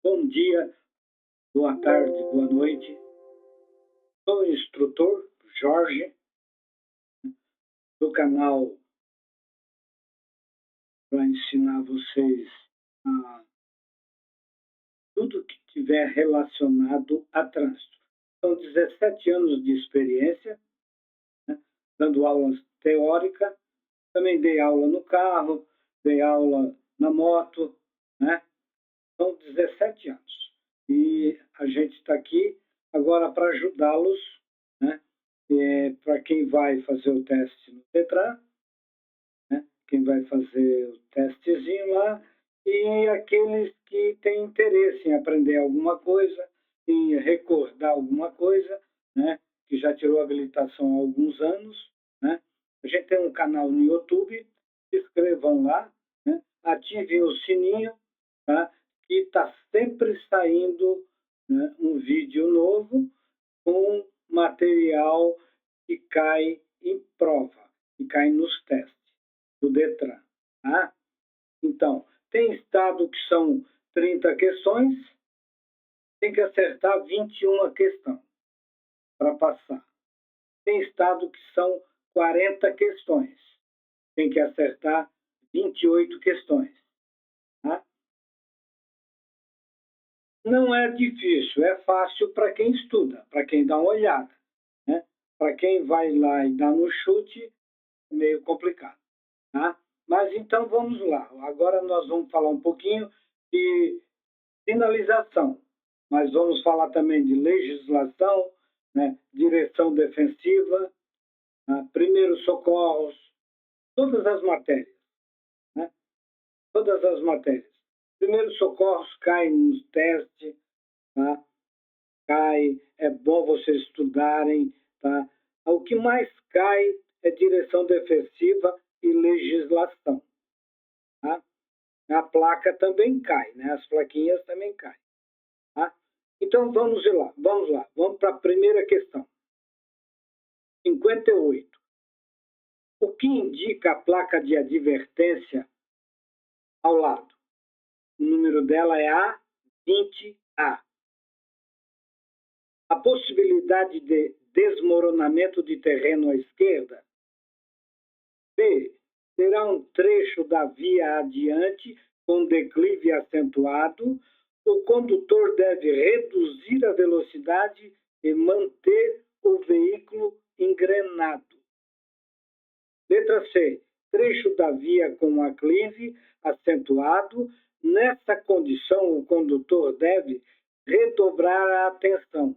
Bom dia, boa tarde, boa noite. Sou o instrutor Jorge, do canal para ensinar vocês a tudo que tiver relacionado a trânsito. São 17 anos de experiência, né, dando aulas teóricas. Também dei aula no carro, dei aula na moto, né? São 17 anos. E a gente está aqui agora para ajudá-los, né? Para quem vai fazer o teste no Detran, né? Quem vai fazer o testezinho lá, e aqueles que têm interesse em aprender alguma coisa, em recordar alguma coisa, né? Que já tirou habilitação há alguns anos, né? A gente tem um canal no YouTube, se inscrevam lá, né? Ativem o sininho, tá? Que está sempre saindo, né, um vídeo novo com material que cai em prova, que cai nos testes do Detran. Tá? Então, tem estado que são 30 questões, tem que acertar 21 questões para passar. Tem estado que são 40 questões, tem que acertar 28 questões. Tá? Não é difícil, é fácil para quem estuda, para quem dá uma olhada. Né? Para quem vai lá e dá no chute, é meio complicado. Tá? Mas então vamos lá. Agora nós vamos falar um pouquinho de finalização, mas vamos falar também de legislação, né? Direção defensiva, primeiros socorros, todas as matérias. Né? Todas as matérias. Primeiros socorros caem nos testes, tá? Cai, é bom vocês estudarem. Tá? O que mais cai é direção defensiva e legislação. Tá? A placa também cai, né? As plaquinhas também caem. Tá? Então vamos lá, vamos para a primeira questão. 58. O que indica a placa de advertência ao lado? O número dela é A20A. A possibilidade de desmoronamento de terreno à esquerda. B. Será um trecho da via adiante com declive acentuado. O condutor deve reduzir a velocidade e manter o veículo engrenado. Letra C. Trecho da via com aclive acentuado. Nessa condição, o condutor deve redobrar a atenção.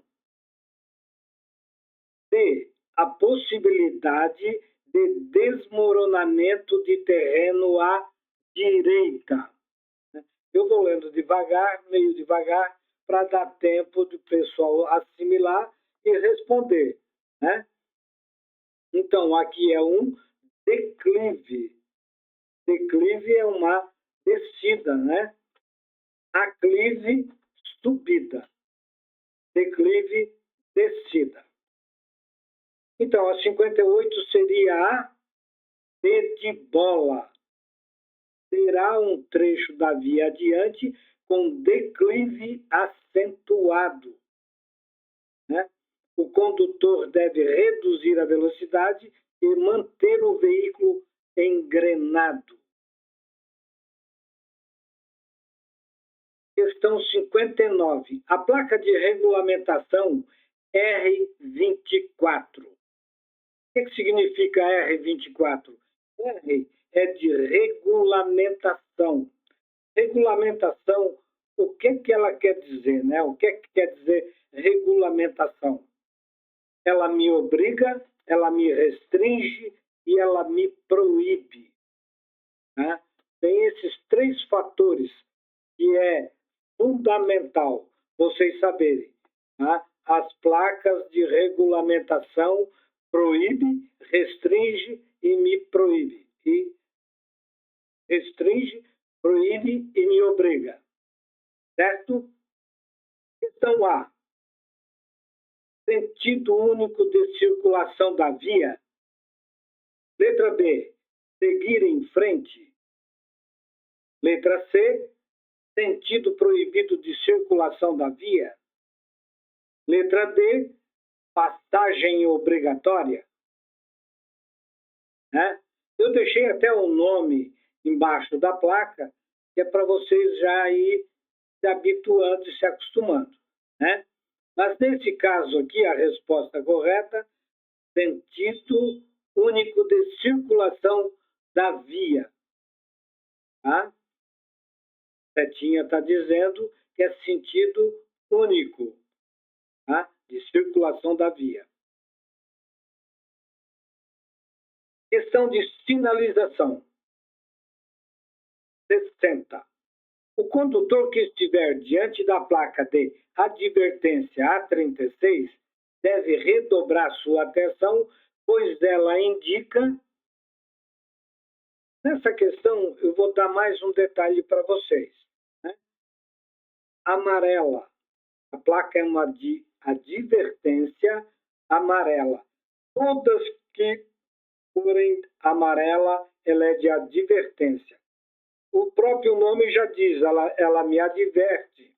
D. A possibilidade de desmoronamento de terreno à direita. Eu vou lendo devagar, meio devagar, para dar tempo do pessoal assimilar e responder. Né? Então, aqui é um declive. Declive é uma descida, né? Aclive, subida. Declive, descida. Então, a 58 seria a B de bola. Terá um trecho da via adiante com declive acentuado. Né? O condutor deve reduzir a velocidade e manter o veículo engrenado. Questão 59. A placa de regulamentação R24. O que significa R24? R é de regulamentação. Regulamentação, o que ela quer dizer? Né? O que quer dizer regulamentação? Ela me obriga, ela me restringe e ela me proíbe. Né? Tem esses três fatores que é fundamental vocês saberem. Tá? As placas de regulamentação proíbe, restringe e me proíbe. E restringe, proíbe e me obriga. Certo? Questão A. Sentido único de circulação da via. Letra B. Seguir em frente. Letra C. sentido proibido de circulação da via. Letra D, passagem obrigatória. Né? Eu deixei até o nome embaixo da placa, que é para vocês já ir se habituando e se acostumando. Né? Mas nesse caso aqui, a resposta correta, sentido único de circulação da via. Tá? Setinha está dizendo que é sentido único, tá? De circulação da via. Questão de sinalização. 60. O condutor que estiver diante da placa de advertência A36 deve redobrar sua atenção, pois ela indica... Nessa questão, eu vou dar mais um detalhe para vocês. Né? Amarela. A placa é uma advertência amarela. Todas que forem amarela, ela é de advertência. O próprio nome já diz, ela me adverte.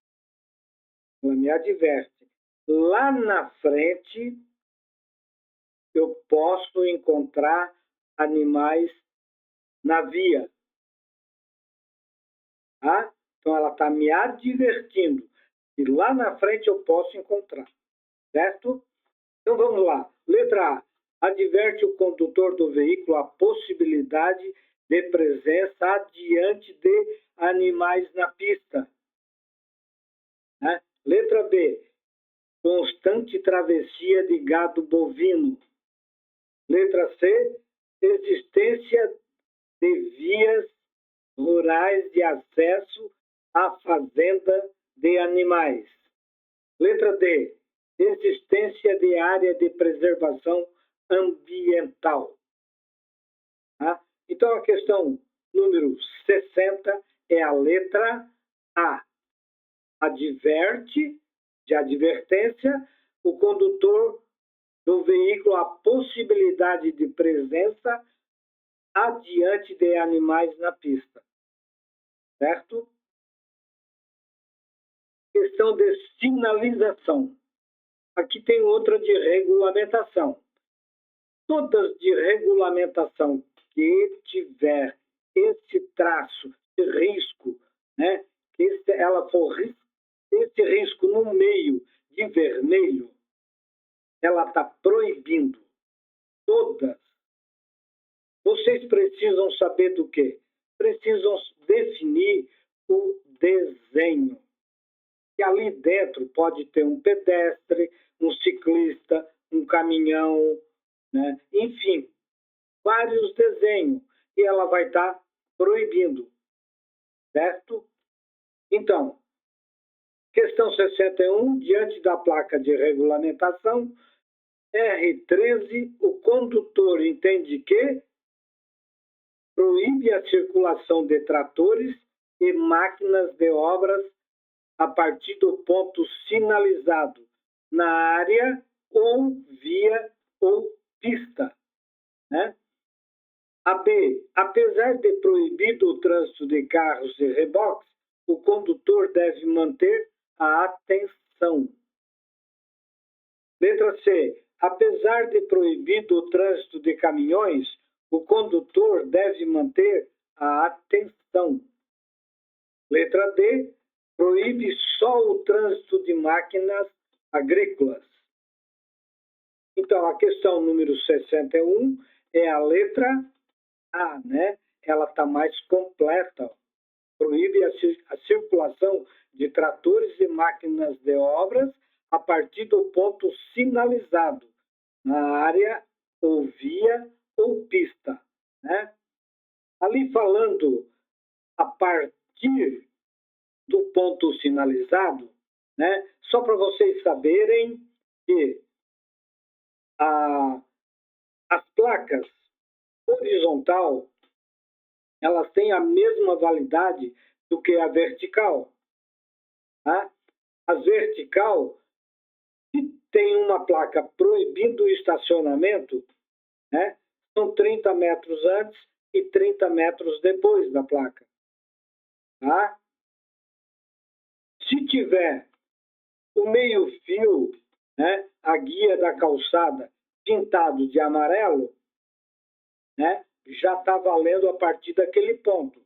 Ela me adverte. Lá na frente, eu posso encontrar animais na via. Tá? Então, ela está me advertindo. E lá na frente eu posso encontrar. Certo? Então, vamos lá. Letra A. Adverte o condutor do veículo a possibilidade de presença adiante de animais na pista. Né? Letra B. Constante travessia de gado bovino. Letra C. Existência de vias rurais de acesso à fazenda de animais. Letra D. Existência de área de preservação ambiental. Tá? Então, a questão número 60 é a letra A. Adverte, de advertência, o condutor do veículo a possibilidade de presença adiante de animais na pista. Certo? Questão de sinalização. Aqui tem outra de regulamentação. Todas de regulamentação que tiver esse traço de risco, né, que ela for esse risco no meio de vermelho, ela está proibindo. Todas. Vocês precisam saber do quê? Precisam definir o desenho. E ali dentro pode ter um pedestre, um ciclista, um caminhão, né? Enfim, vários desenhos. E ela vai estar proibindo. Certo? Então, questão 61, diante da placa de regulamentação, R13, o condutor entende que proíbe a circulação de tratores e máquinas de obras a partir do ponto sinalizado na área ou via ou pista. Né? A B. Apesar de proibido o trânsito de carros e reboques, o condutor deve manter a atenção. Letra C. Apesar de proibido o trânsito de caminhões, o condutor deve manter a atenção. Letra D. Proíbe só o trânsito de máquinas agrícolas. Então, a questão número 61 é a letra A, né? Ela está mais completa. Proíbe a circulação de tratores e máquinas de obras a partir do ponto sinalizado na área ou via ou pista. Né? Ali falando a partir do ponto sinalizado, né? Só para vocês saberem que as placas horizontal, elas têm a mesma validade do que a vertical. Tá? A vertical, se tem uma placa proibindo o estacionamento, né? São 30 metros antes e 30 metros depois da placa. Tá? Se tiver o meio-fio, né, a guia da calçada, pintado de amarelo, né, já está valendo a partir daquele ponto.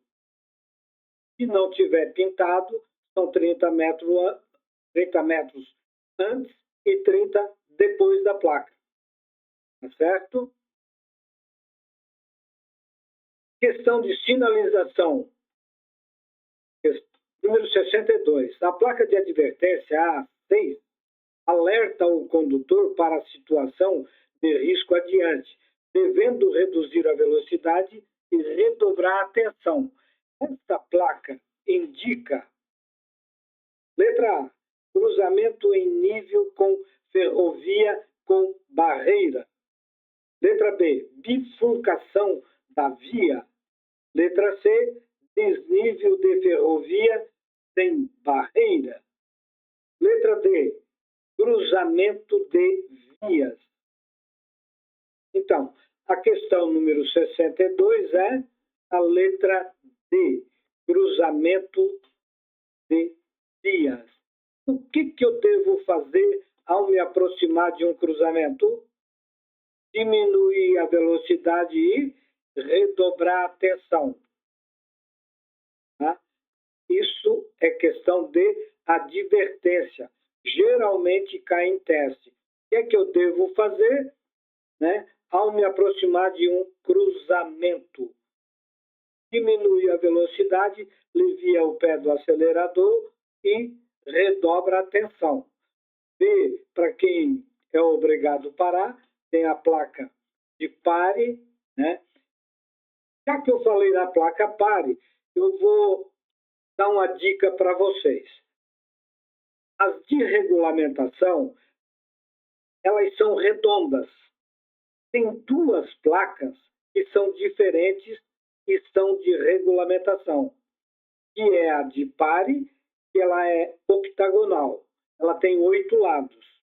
Se não tiver pintado, são 30 metros antes e 30 depois da placa. Tá certo? Questão de sinalização. Número 62. A placa de advertência A6 alerta o condutor para a situação de risco adiante, devendo reduzir a velocidade e redobrar a atenção. Esta placa indica, letra A, cruzamento em nível com ferrovia com barreira. Letra B, bifurcação da via. Letra C, desnível de ferrovia sem barreira. Letra D, cruzamento de vias. Então, a questão número 62 é a letra D, cruzamento de vias. O que eu devo fazer ao me aproximar de um cruzamento? Diminuir a velocidade e redobrar a atenção. Tá? Isso é questão de advertência. Geralmente cai em teste. O que eu devo fazer, né, ao me aproximar de um cruzamento? Diminuir a velocidade, alivia o pé do acelerador e redobra a atenção. B, para quem é obrigado a parar, tem a placa de pare, né? Já que eu falei da placa pare, eu vou dar uma dica para vocês. As de regulamentação, elas são redondas. Tem duas placas que são diferentes e são de regulamentação, que é a de pare, que ela é octagonal. Ela tem 8 lados.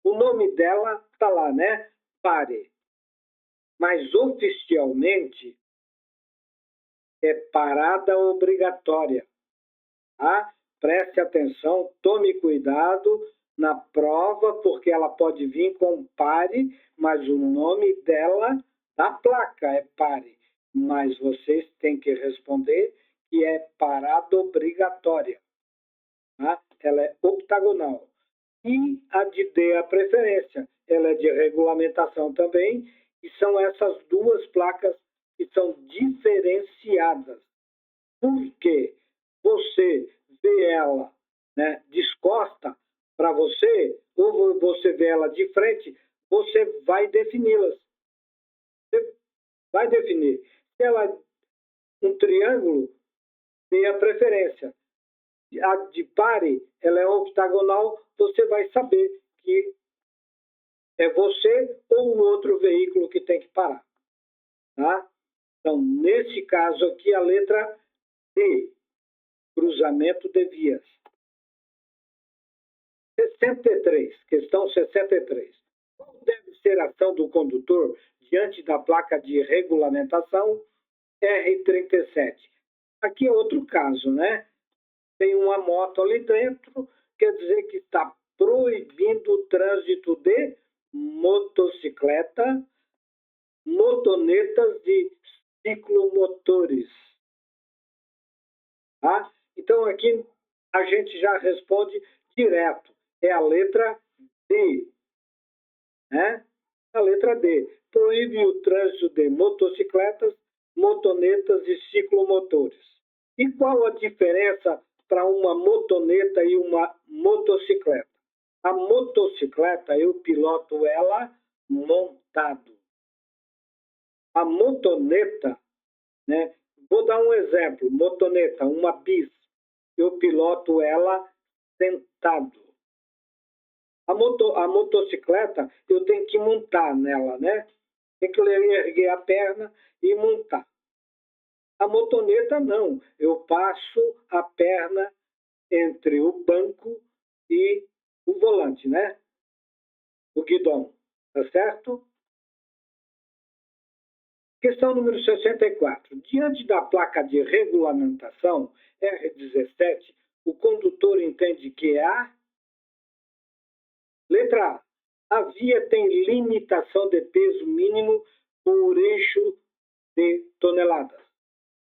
O nome dela está lá, né? Pare. Mas oficialmente é parada obrigatória. Tá? Preste atenção, tome cuidado na prova, porque ela pode vir com pare, mas o nome dela, da placa, é pare. Mas vocês têm que responder que é parada obrigatória. Tá? Ela é octagonal. E a de D, a preferência, ela é de regulamentação também, e são essas duas placas que são diferenciadas. Por quê? Você vê ela, né, descosta para você, ou você vê ela de frente, você vai defini-las. Você vai definir. Se ela é um triângulo, tem a preferência. A de pare, ela é octagonal, você vai saber que é você ou um outro veículo que tem que parar. Tá? Então, nesse caso aqui, a letra D, cruzamento de vias. 63, questão 63. Qual deve ser a ação do condutor diante da placa de regulamentação R37? Aqui é outro caso, né? Tem uma moto ali dentro, quer dizer que está proibindo o trânsito de motocicleta, motonetas de ciclomotores. Tá? Então, aqui a gente já responde direto. É a letra D. Né? A letra D. Proíbe o trânsito de motocicletas, motonetas e ciclomotores. E qual a diferença para uma motoneta e uma motocicleta? A motocicleta, eu piloto ela montado. A motoneta, né? Vou dar um exemplo. Motoneta, uma bis. Eu piloto ela sentado. A motocicleta, eu tenho que montar nela, né? Tem que erguer a perna e montar. A motoneta, não. Eu passo a perna entre o banco e o volante, né? O guidão. Tá certo? Questão número 64. Diante da placa de regulamentação R17, o condutor entende que é A? Letra A. A via tem limitação de peso mínimo por eixo de toneladas.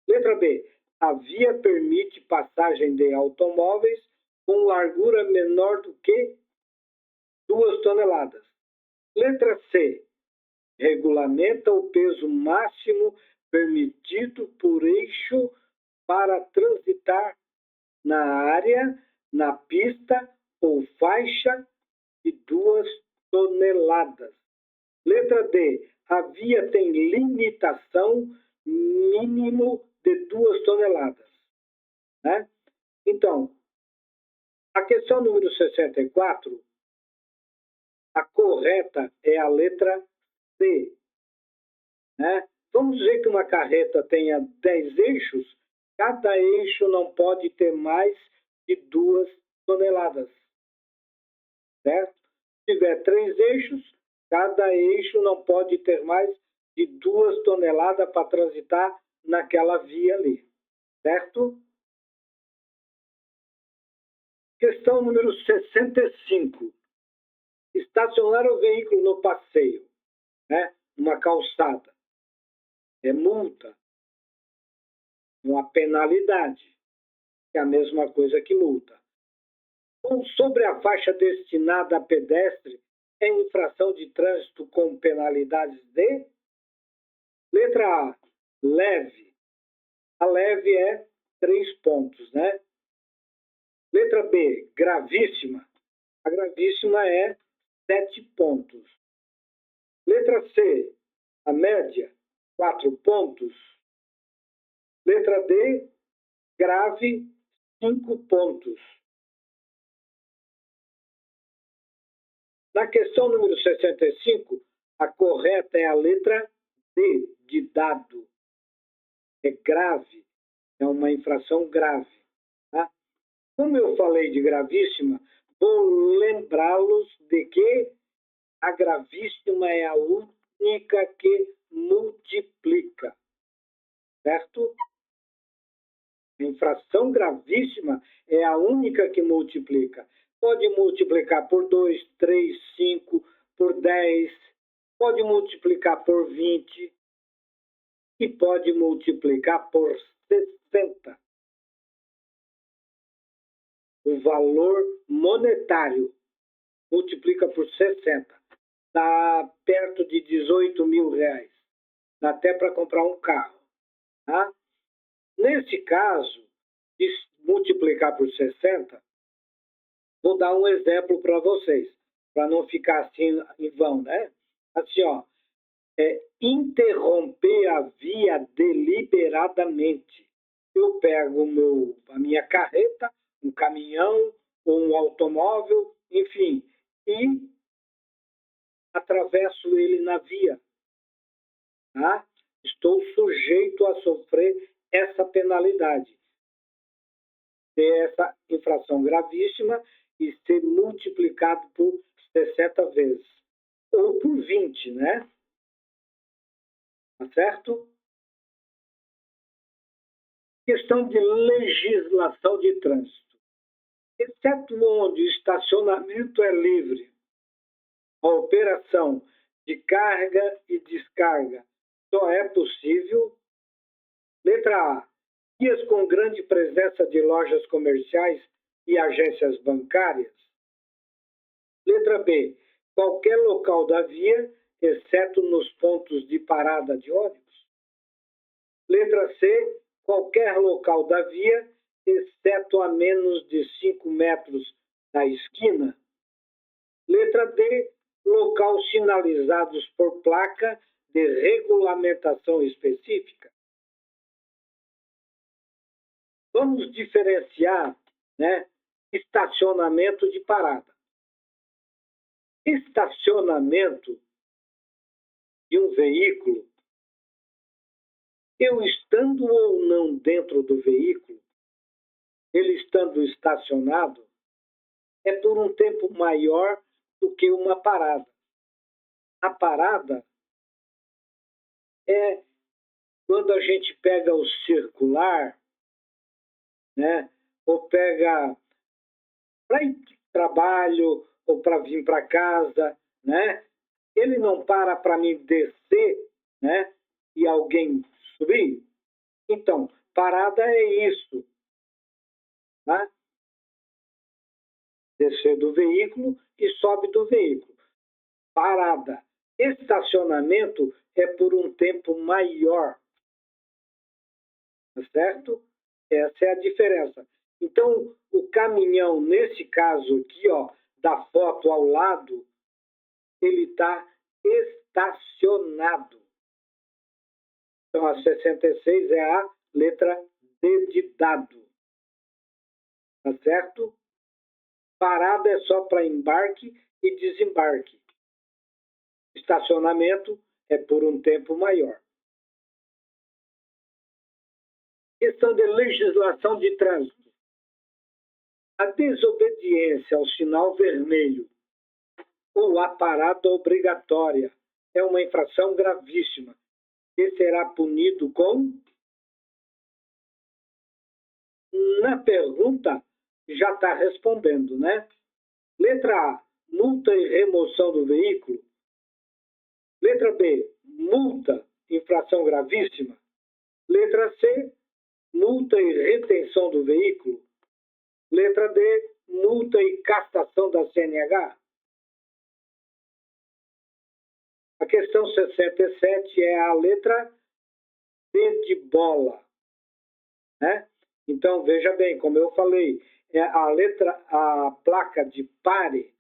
Letra B. A via permite passagem de automóveis com largura menor do que 2 toneladas. Letra C. Regulamenta o peso máximo permitido por eixo para transitar na área, na pista ou faixa de 2 toneladas. Letra D. A via tem limitação mínimo de 2 toneladas. Né? Então, a questão número 64, a correta é a letra C. Né? Vamos dizer que uma carreta tenha 10 eixos, cada eixo não pode ter mais de 2 toneladas. Certo? Se tiver 3 eixos, cada eixo não pode ter mais de 2 toneladas para transitar naquela via ali. Certo? Questão número 65. Estacionar o veículo no passeio, né? Uma calçada. É multa. Uma penalidade. É a mesma coisa que multa. Sobre a faixa destinada a pedestre, é infração de trânsito com penalidades de? Letra A, leve. A leve é 3 pontos, né? Letra B, gravíssima. A gravíssima é 7 pontos. Letra C, a média, 4 pontos. Letra D, grave, 5 pontos. Na questão número 65, a correta é a letra D, de dado. É grave, é uma infração grave. Tá? Como eu falei de gravíssima, vou lembrá-los de que a gravíssima é a única que multiplica. Certo? A infração gravíssima é a única que multiplica. Pode multiplicar por 2, 3, 5, por 10, pode multiplicar por 20 e pode multiplicar por 60. O valor monetário multiplica por 60. Dá perto de 18 mil reais. Dá até para comprar um carro. Tá? Nesse caso, de multiplicar por 60, vou dar um exemplo para vocês, para não ficar assim em vão, né? Assim, ó, interromper a via deliberadamente. Eu pego a minha carreta, um caminhão ou um automóvel, enfim, e atravesso ele na via. Tá? Estou sujeito a sofrer essa penalidade, ter essa infração gravíssima e ser multiplicado por 60 vezes. Ou por 20, né? Tá certo? Questão de legislação de trânsito. Exceto onde o estacionamento é livre, a operação de carga e descarga só é possível. Letra A. Vias com grande presença de lojas comerciais e agências bancárias. Letra B. Qualquer local da via, exceto nos pontos de parada de ônibus. Letra C. Qualquer local da via, exceto a menos de 5 metros da esquina. Letra D. Local sinalizados por placa de regulamentação específica. Vamos diferenciar, né, estacionamento de parada. Estacionamento de um veículo, eu estando ou não dentro do veículo, ele estando estacionado, é por um tempo maior do que uma parada. A parada é quando a gente pega o circular, né, ou pega para ir para o trabalho, ou para vir para casa, né? Ele não para mim descer, né? E alguém subir. Então, parada é isso, tá? Descer do veículo e sobe do veículo. Parada. Estacionamento é por um tempo maior, tá certo? Essa é a diferença. Então, o caminhão, nesse caso aqui, ó, da foto ao lado, ele está estacionado. Então, a 66 é a letra D de dado. Tá certo? Parada é só para embarque e desembarque. Estacionamento é por um tempo maior. Questão de legislação de trânsito. A desobediência ao sinal vermelho ou a parada obrigatória é uma infração gravíssima que será punido com... Na pergunta, já está respondendo, né? Letra A, multa e remoção do veículo. Letra B, multa, infração gravíssima. Letra C, multa e retenção do veículo. Letra D, multa e cassação da CNH. A questão 67 é a letra D de bola, né? Então, veja bem, como eu falei, a placa de pare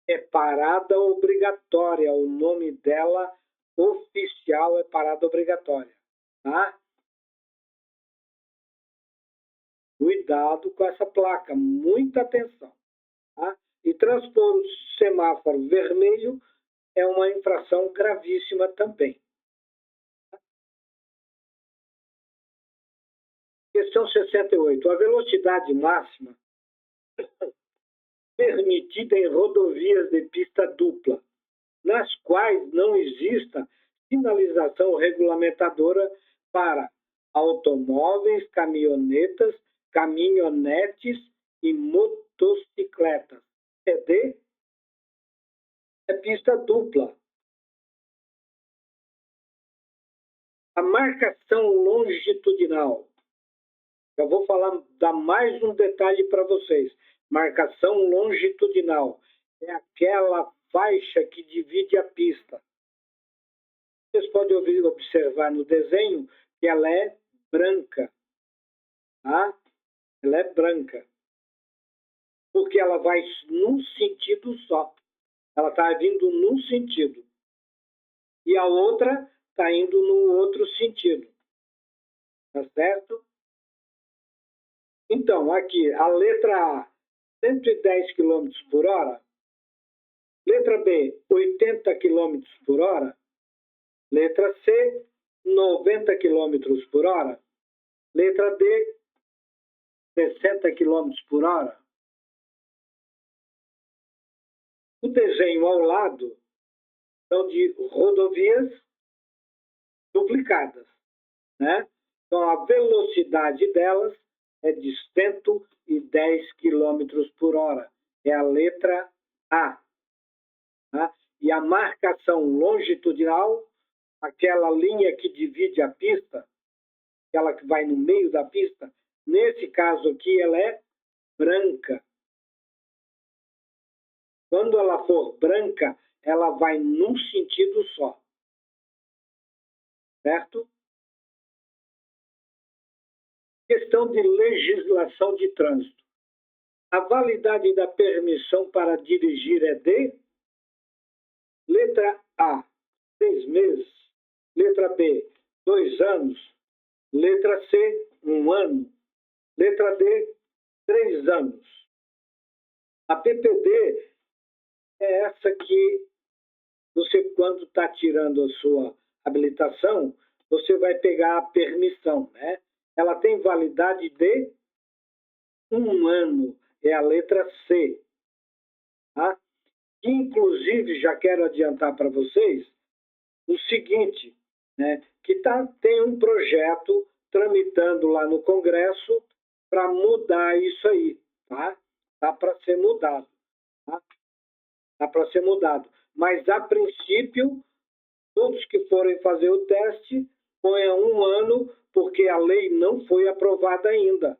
é parada obrigatória, o nome dela oficial é parada obrigatória, tá? Cuidado com essa placa, muita atenção, tá? E transpor o semáforo vermelho é uma infração gravíssima também. Questão 68. A velocidade máxima permitida em rodovias de pista dupla, nas quais não exista sinalização regulamentadora para automóveis, caminhonetes e motocicletas. É pista dupla. A marcação longitudinal. Eu vou dar mais um detalhe para vocês. Marcação longitudinal é aquela faixa que divide a pista. Vocês podem observar no desenho que ela é branca. Tá? Ela é branca. Porque ela vai num sentido só. Ela está vindo num sentido. E a outra está indo no outro sentido. Tá certo? Então, aqui, a letra A, 110 km por hora. Letra B, 80 km por hora. Letra C, 90 km por hora. Letra D, 60 km por hora. O desenho ao lado são de rodovias duplicadas, né? Então, a velocidade delas é de 110 km por hora. É a letra A. Tá? E a marcação longitudinal, aquela linha que divide a pista, aquela que vai no meio da pista, nesse caso aqui ela é branca. Quando ela for branca, ela vai num sentido só. Certo? Questão de legislação de trânsito. A validade da permissão para dirigir é de... Letra A, 6 meses. Letra B, 2 anos. Letra C, 1 ano. Letra D, 3 anos. A PPD é essa que você, quando está tirando a sua habilitação, você vai pegar a permissão, né? Ela tem validade de 1 ano. É a letra C. Tá? Inclusive, já quero adiantar para vocês o seguinte, né? Que tem um projeto tramitando lá no Congresso para mudar isso aí, tá? Dá para ser mudado, tá? Dá para ser mudado. Mas, a princípio, todos que forem fazer o teste, ponham 1 ano, porque a lei não foi aprovada ainda,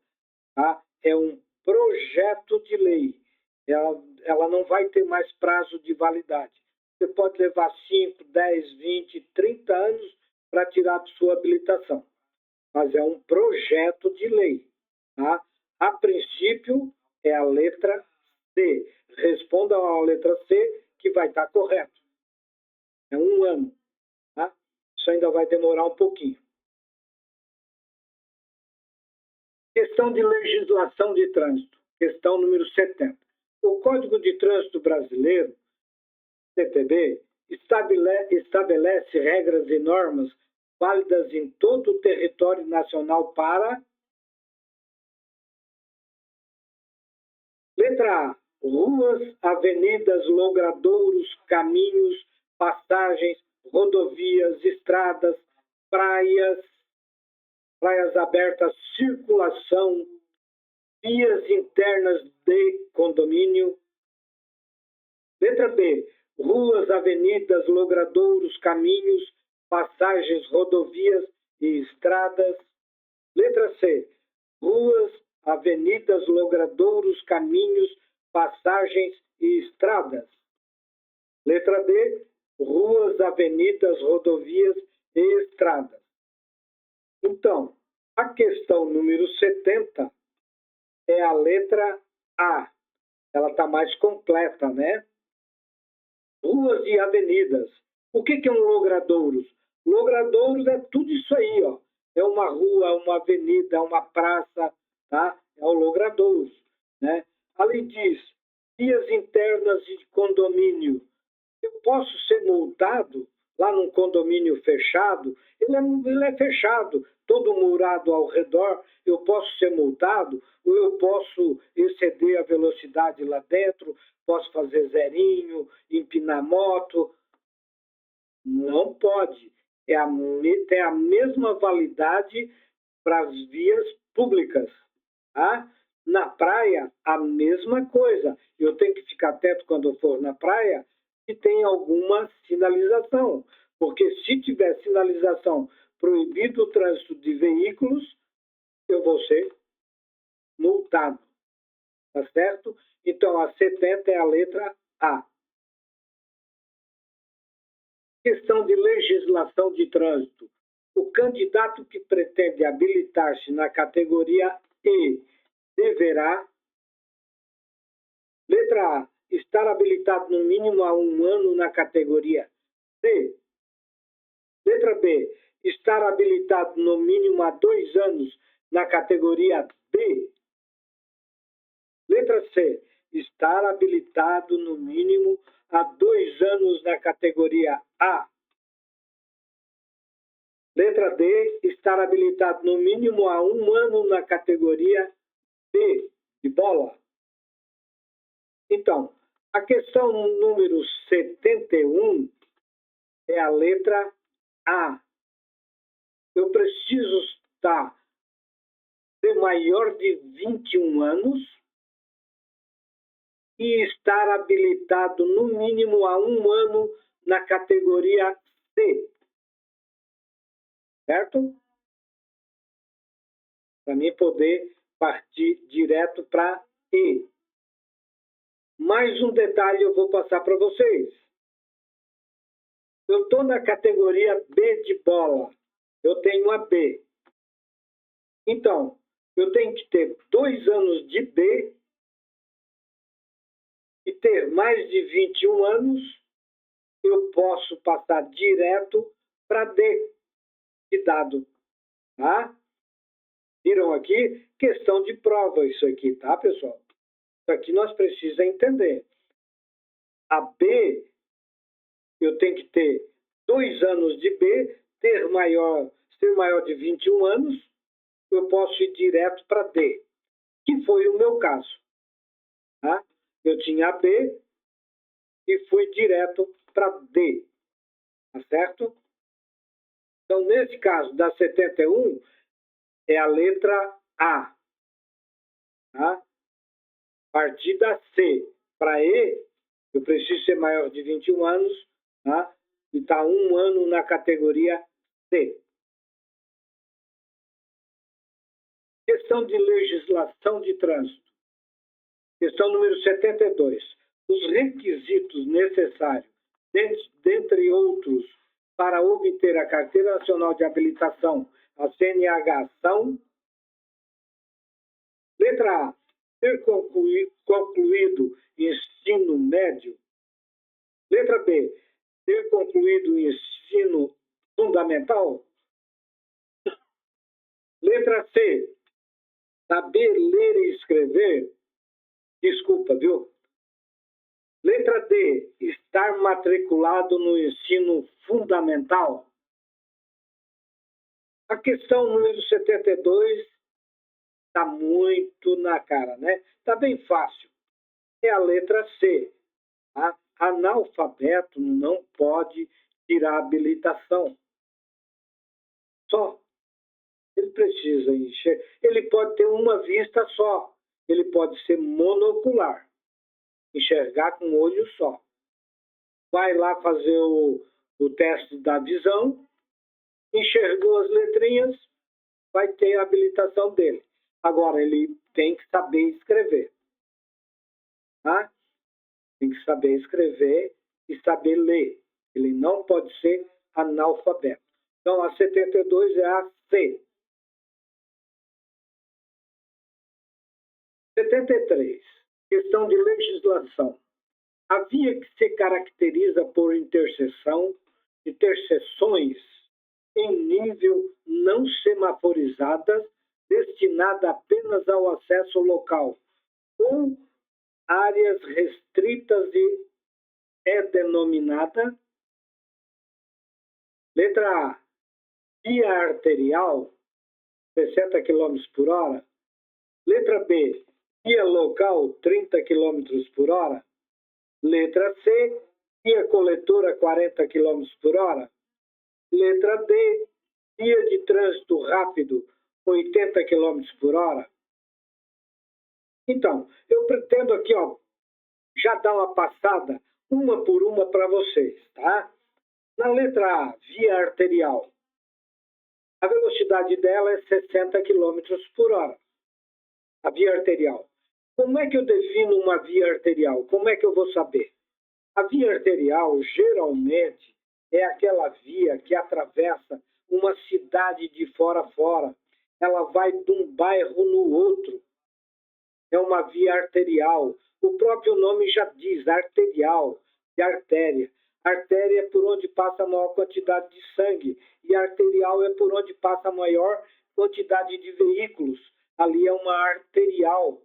tá? É um projeto de lei. Ela não vai ter mais prazo de validade. Você pode levar 5, 10, 20, 30 anos para tirar a sua habilitação. Mas é um projeto de lei, tá? A princípio, é a letra C. Respondam à letra C, que vai estar correto. É 1 ano, tá? Isso ainda vai demorar um pouquinho. Questão de legislação de trânsito. Questão número 70. O Código de Trânsito Brasileiro, CTB, estabelece regras e normas válidas em todo o território nacional para... Letra A. Ruas, avenidas, logradouros, caminhos, passagens, rodovias, estradas, praias abertas, circulação, vias internas de condomínio. Letra B. Ruas, avenidas, logradouros, caminhos, passagens, rodovias e estradas. Letra C. Ruas, avenidas, logradouros, caminhos, passagens e estradas. Letra D. Ruas, avenidas, rodovias e estradas. Então, a questão número 70 é a letra A. Ela está mais completa, né? Ruas e avenidas. O que é um logradouros? Logradouros é tudo isso aí, ó. É uma rua, uma avenida, uma praça, tá? É o logradouros, né? Ali diz, vias internas de condomínio. Eu posso ser multado lá num condomínio fechado? Ele é fechado, todo murado ao redor. Eu posso ser multado? Ou eu posso exceder a velocidade lá dentro? Posso fazer zerinho, empinar moto? Não pode. Tem a mesma validade para as vias públicas. Tá? Na praia, a mesma coisa. Eu tenho que ficar atento quando eu for na praia se tem alguma sinalização. Porque se tiver sinalização proibido o trânsito de veículos, eu vou ser multado. Tá certo? Então, a 70 é a letra A. Questão de legislação de trânsito. O candidato que pretende habilitar-se na categoria E deverá, letra A, estar habilitado no mínimo há 1 ano na categoria C. Letra B, estar habilitado no mínimo há 2 anos na categoria B. Letra C, estar habilitado no mínimo há 2 anos na categoria A. Letra D, estar habilitado no mínimo há 1 ano na categoria B, de bola. Então, a questão número 71 é a letra A. Eu preciso ser maior de 21 anos e estar habilitado no mínimo há 1 ano na categoria C. Certo? Para mim poder partir direto para E. Mais um detalhe eu vou passar para vocês. Eu estou na categoria B de bola. Eu tenho a B. Então, eu tenho que ter 2 anos de B e ter mais de 21 anos, eu posso passar direto para D de dado. Tá? Viram aqui? Questão de prova isso aqui, tá, pessoal? Isso aqui nós precisamos entender. A B, eu tenho que ter 2 anos de B, ser maior de 21 anos, eu posso ir direto para D, que foi o meu caso. Tá? Eu tinha a B e fui direto para D. Tá certo? Então, nesse caso da 71, é a letra A. Tá? A partir da C para E, eu preciso ser maior de 21 anos, tá? E está 1 ano na categoria C. Questão de legislação de trânsito. Questão número 72. Os requisitos necessários, dentre outros, para obter a Carteira Nacional de Habilitação, a CNH, são: letra A, ter concluído ensino médio. Letra B, ter concluído ensino fundamental. Letra C, saber ler e escrever. Desculpa, viu? Letra D, estar matriculado no ensino fundamental. A questão número 72 está muito na cara, né? Está bem fácil. É a letra C. Tá? Analfabeto não pode tirar habilitação. Só. Ele precisa enxergar. Ele pode ter uma vista só. Ele pode ser monocular. Enxergar com um olho só. Vai lá fazer o teste da visão, enxergou as letrinhas, vai ter a habilitação dele. Agora, ele tem que saber escrever. Tá? Tem que saber escrever e saber ler. Ele não pode ser analfabeto. Então, a 72 é a C. 73. Questão de legislação. A via que se caracteriza por interseções em nível não semaforizadas, destinada apenas ao acesso local, ou áreas restritas é denominada: letra A, via arterial, 60 km por hora. Letra B, via local, 30 km por hora. Letra C, via coletora, 40 km por hora. Letra D, via de trânsito rápido, 80 km por hora. Então, eu pretendo aqui, já dar uma passada, uma por uma para vocês, tá? Na letra A, via arterial, a velocidade dela é 60 km por hora. A via arterial. Como é que eu defino uma via arterial? Como é que eu vou saber? A via arterial, geralmente, é aquela via que atravessa uma cidade de fora a fora. Ela vai de um bairro no outro. É uma via arterial. O próprio nome já diz, arterial, de artéria. Artéria é por onde passa a maior quantidade de sangue. E arterial é por onde passa a maior quantidade de veículos. Ali é uma arterial.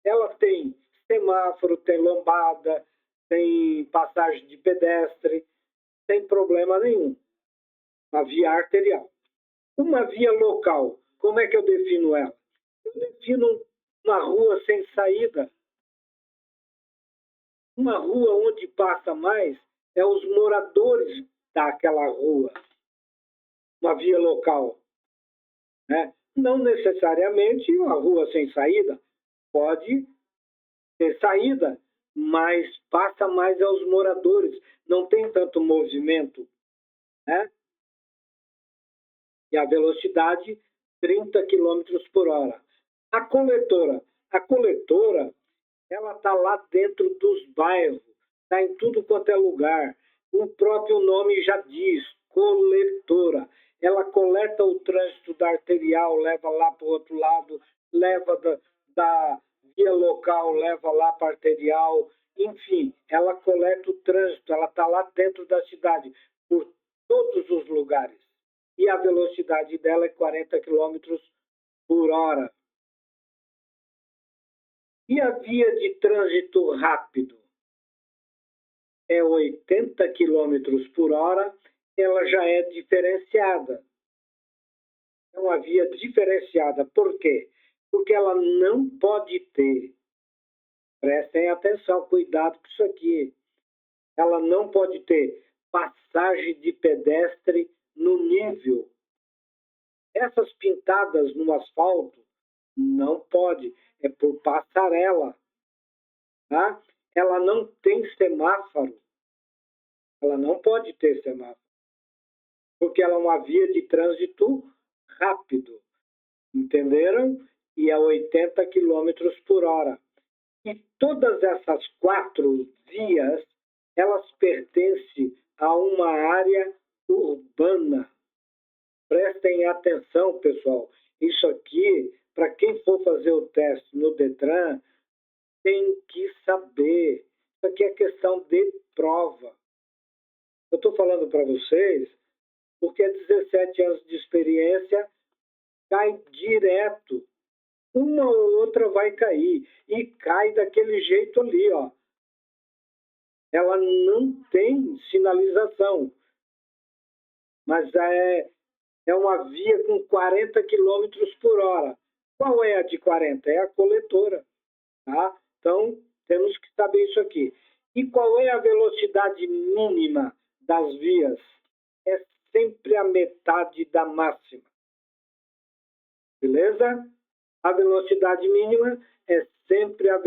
Ela tem semáforo, tem lombada, tem passagem de pedestre, sem problema nenhum. Uma via arterial. Uma via local, como é que eu defino ela? Eu defino uma rua sem saída. Uma rua onde passa mais é os moradores daquela rua. Uma via local. Né? Não necessariamente uma rua sem saída. Pode ter saída, mas passa mais aos moradores. Não tem tanto movimento. Né? E a velocidade, 30 km por hora. A coletora, ela está lá dentro dos bairros, está em tudo quanto é lugar. O próprio nome já diz, coletora. Ela coleta o trânsito da arterial, leva lá para o outro lado, leva da via local, leva lá para a arterial. Enfim, ela coleta o trânsito, ela está lá dentro da cidade, por todos os lugares. E a velocidade dela é 40 km por hora. E a via de trânsito rápido é 80 km por hora, ela já é diferenciada. É uma via diferenciada. Por quê? Porque ela não pode ter, prestem atenção, cuidado com isso aqui, ela não pode ter passagem de pedestre no nível. Essas pintadas no asfalto Não pode, é por passarela, tá? Ela não tem semáforo, ela não pode ter semáforo, porque ela é uma via de trânsito rápido, entenderam? E a 80 quilômetros por hora. E todas essas 4 vias, elas pertencem a uma área urbana. Prestem atenção, pessoal. Isso aqui, para quem for fazer o teste no Detran, tem que saber. Isso aqui é questão de prova. Eu estou falando para vocês porque 17 anos de experiência cai direto. Uma ou outra vai cair. E cai daquele jeito ali, ó. Ela não tem sinalização, mas é uma via com 40 quilômetros por hora. Qual é a de 40? É a coletora. Tá? Então, temos que saber isso aqui. E qual é a velocidade mínima das vias? É sempre a metade da máxima. Beleza? A velocidade mínima é sempre a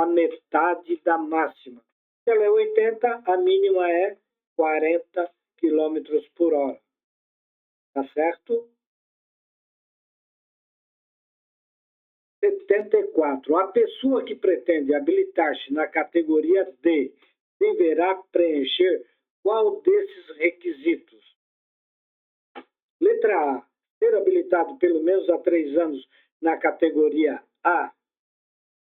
metade da máxima. Se ela é 80, a mínima é 40 quilômetros por hora. Tá certo? 74. A pessoa que pretende habilitar-se na categoria D deverá preencher qual desses requisitos? Letra A. Ser habilitado pelo menos há 3 anos na categoria A.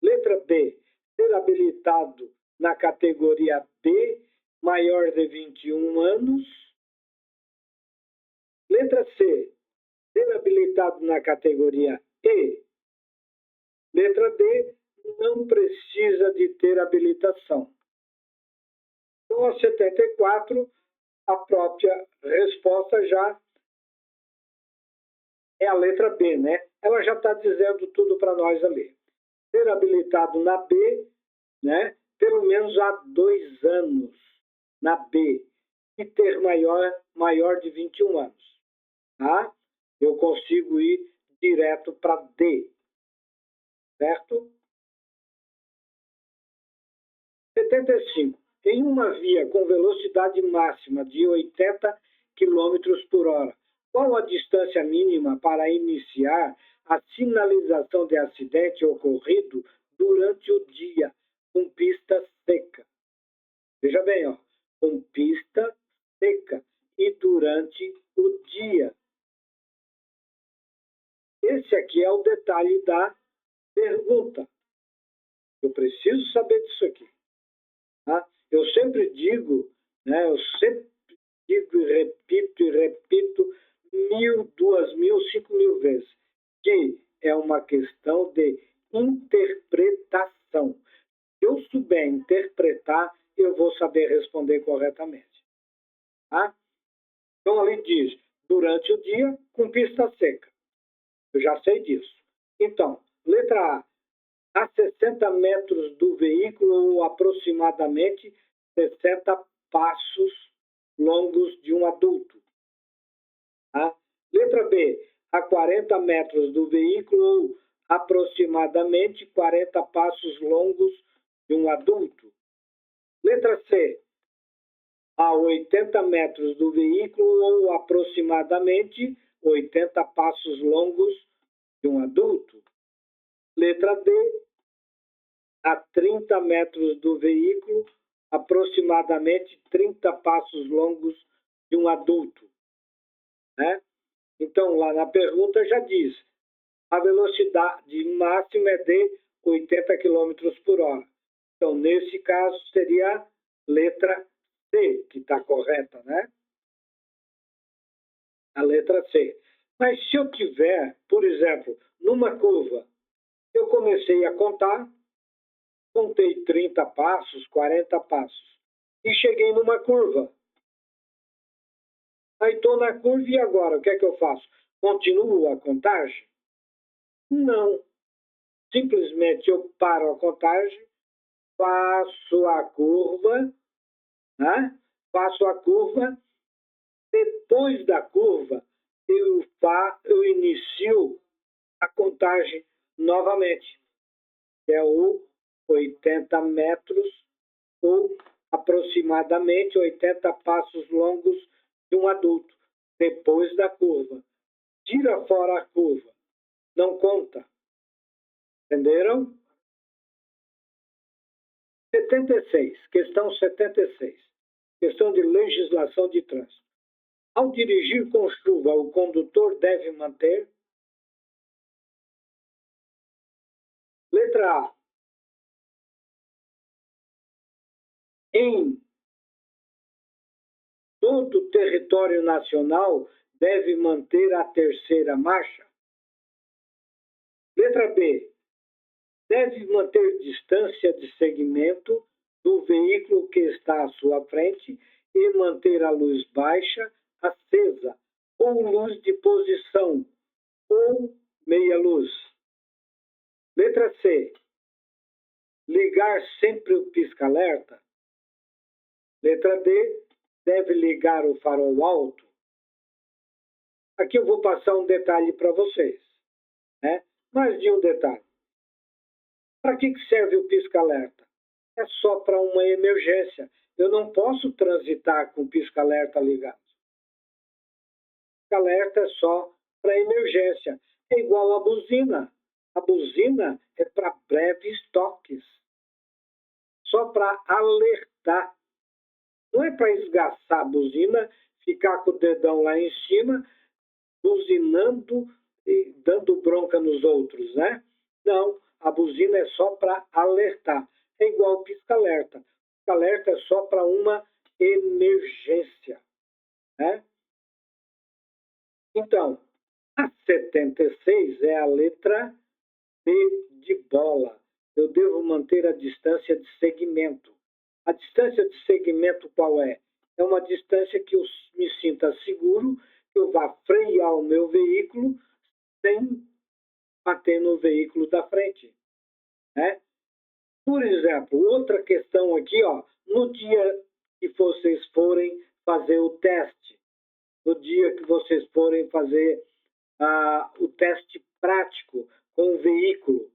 Letra B. Ser habilitado na categoria B, maior de 21 anos. Letra C. Ser habilitado na categoria E. Letra D. Não precisa de ter habilitação. Então, a 74, a própria resposta já é a letra B, né? Ela já está dizendo tudo para nós ali. Ser habilitado na B, né? Pelo menos há 2 anos na B e ter maior de 21 anos. Tá? Eu consigo ir direto para D, certo? 75. Em uma via com velocidade máxima de 80 quilômetros por hora, qual a distância mínima para iniciar a sinalização de acidente ocorrido durante o dia, com pista seca? Veja bem, ó, com pista seca e durante o dia. Esse aqui é o detalhe da pergunta. Eu preciso saber disso aqui. Tá? Eu sempre digo, né, eu sempre digo e repito 1.000, 2.000, 5.000 vezes, que é uma questão de interpretação. Se eu souber interpretar, eu vou saber responder corretamente. Tá? Então, ali diz, durante o dia, com pista seca. Eu já sei disso. Então, letra A 60 metros do veículo ou aproximadamente 60 passos longos de um adulto. Tá? Letra B, a 40 metros do veículo ou aproximadamente 40 passos longos de um adulto. Letra C, a 80 metros do veículo ou aproximadamente 80 passos longos de um adulto. Letra D, a 30 metros do veículo, aproximadamente 30 passos longos de um adulto. Né? Então, lá na pergunta já diz, a velocidade máxima é de 80 km por hora. Então, nesse caso, seria a letra C, que está correta, né? A letra C. Mas se eu tiver, por exemplo, numa curva, eu comecei a contar, contei 30 passos, 40 passos, e cheguei numa curva. Aí estou na curva e agora, o que é que eu faço? Continuo a contagem? Não. Simplesmente eu paro a contagem, faço a curva, né? Faço a curva, depois da curva eu inicio a contagem novamente, que é o 80 metros ou aproximadamente 80 passos longos de um adulto, depois da curva. Tira fora a curva, não conta. Entenderam? 76, questão 76. Questão de legislação de trânsito. Ao dirigir com chuva, o condutor deve manter. Letra A. Em todo o território nacional, deve manter a terceira marcha. Letra B. Deve manter distância de segmento do veículo que está à sua frente e manter a luz baixa, acesa, ou luz de posição, ou meia luz. Letra C. Ligar sempre o pisca-alerta. Letra D. Deve ligar o farol alto. Aqui eu vou passar um detalhe para vocês, né? Mais de um detalhe. Para que serve o pisca-alerta? É só para uma emergência. Eu não posso transitar com o pisca-alerta ligado. O pisca-alerta é só para emergência. É igual a buzina. A buzina é para breves toques. Só para alertar. Não é para esgaçar a buzina, ficar com o dedão lá em cima, buzinando e dando bronca nos outros, né? Não, a buzina é só para alertar. É igual o pisca-alerta. O pisca-alerta é só para uma emergência, né? Então, a 76 é a letra B de bola. Eu devo manter a distância de segmento. A distância de segmento qual é? É uma distância que eu me sinta seguro, que eu vá frear o meu veículo sem bater no veículo da frente, né? Por exemplo, outra questão aqui, ó, no dia que vocês forem fazer o teste, no dia que vocês forem fazer o teste prático com o veículo,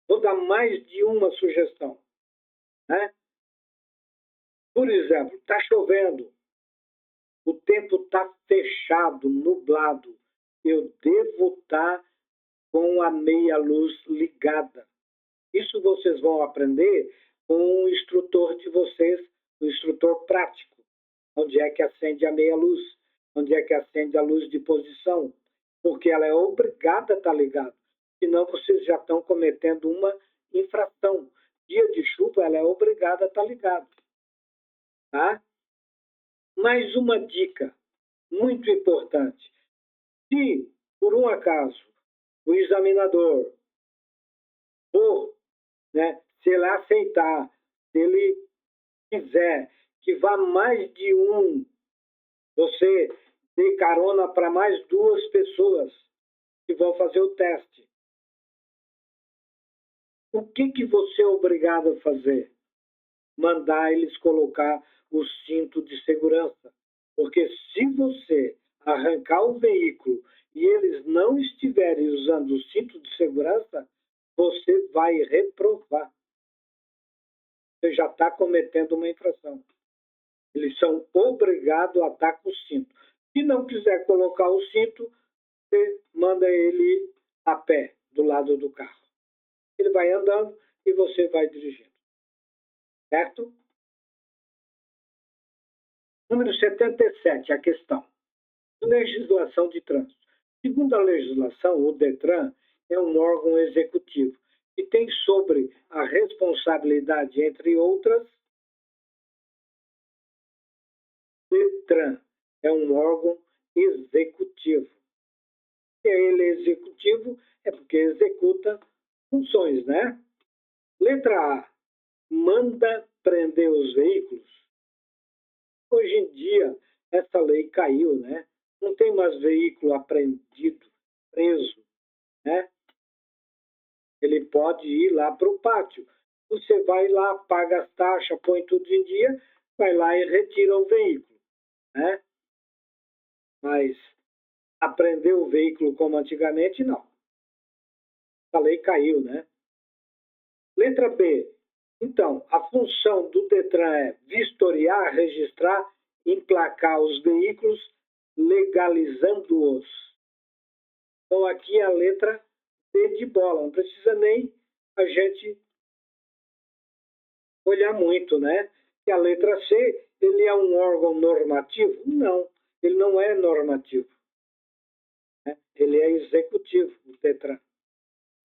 vou dar mais de uma sugestão, né? Por exemplo, está chovendo, o tempo está fechado, nublado, eu devo estar com a meia luz ligada. Isso vocês vão aprender com o instrutor de vocês, o instrutor prático. Onde é que acende a meia luz? Onde é que acende a luz de posição? Porque ela é obrigada a estar ligada. Senão vocês já estão cometendo uma infração. Dia de chuva, ela é obrigada a estar ligada. Tá? Mais uma dica muito importante. Se, por um acaso, o examinador for, né, se ele aceitar, se ele quiser que vá mais de um, você dê carona para mais duas pessoas que vão fazer o teste. O que você é obrigado a fazer? Mandar eles colocar o cinto de segurança. Porque se você arrancar o veículo e eles não estiverem usando o cinto de segurança, você vai reprovar. Você já está cometendo uma infração. Eles são obrigados a estar com o cinto. Se não quiser colocar o cinto, você manda ele a pé, do lado do carro. Ele vai andando e você vai dirigindo. Certo? Número 77, a questão. Legislação de trânsito. Segundo a legislação, o DETRAN é um órgão executivo que tem sobre a responsabilidade, entre outras, DETRAN é um órgão executivo. Se ele é executivo, é porque executa funções, né? Letra A. Manda prender os veículos. Hoje em dia, essa lei caiu, né? Não tem mais veículo apreendido, preso, né? Ele pode ir lá para o pátio. Você vai lá, paga as taxas, põe tudo em dia, vai lá e retira o veículo, né? Mas apreender o veículo como antigamente, não. a lei caiu, né? Letra B. Então, a função do DETRAN é vistoriar, registrar, emplacar os veículos, legalizando-os. Então, aqui é a letra D de bola. Não precisa nem a gente olhar muito, né? E a letra C, ele é um órgão normativo? Não, ele não é normativo. Né? Ele é executivo, o DETRAN.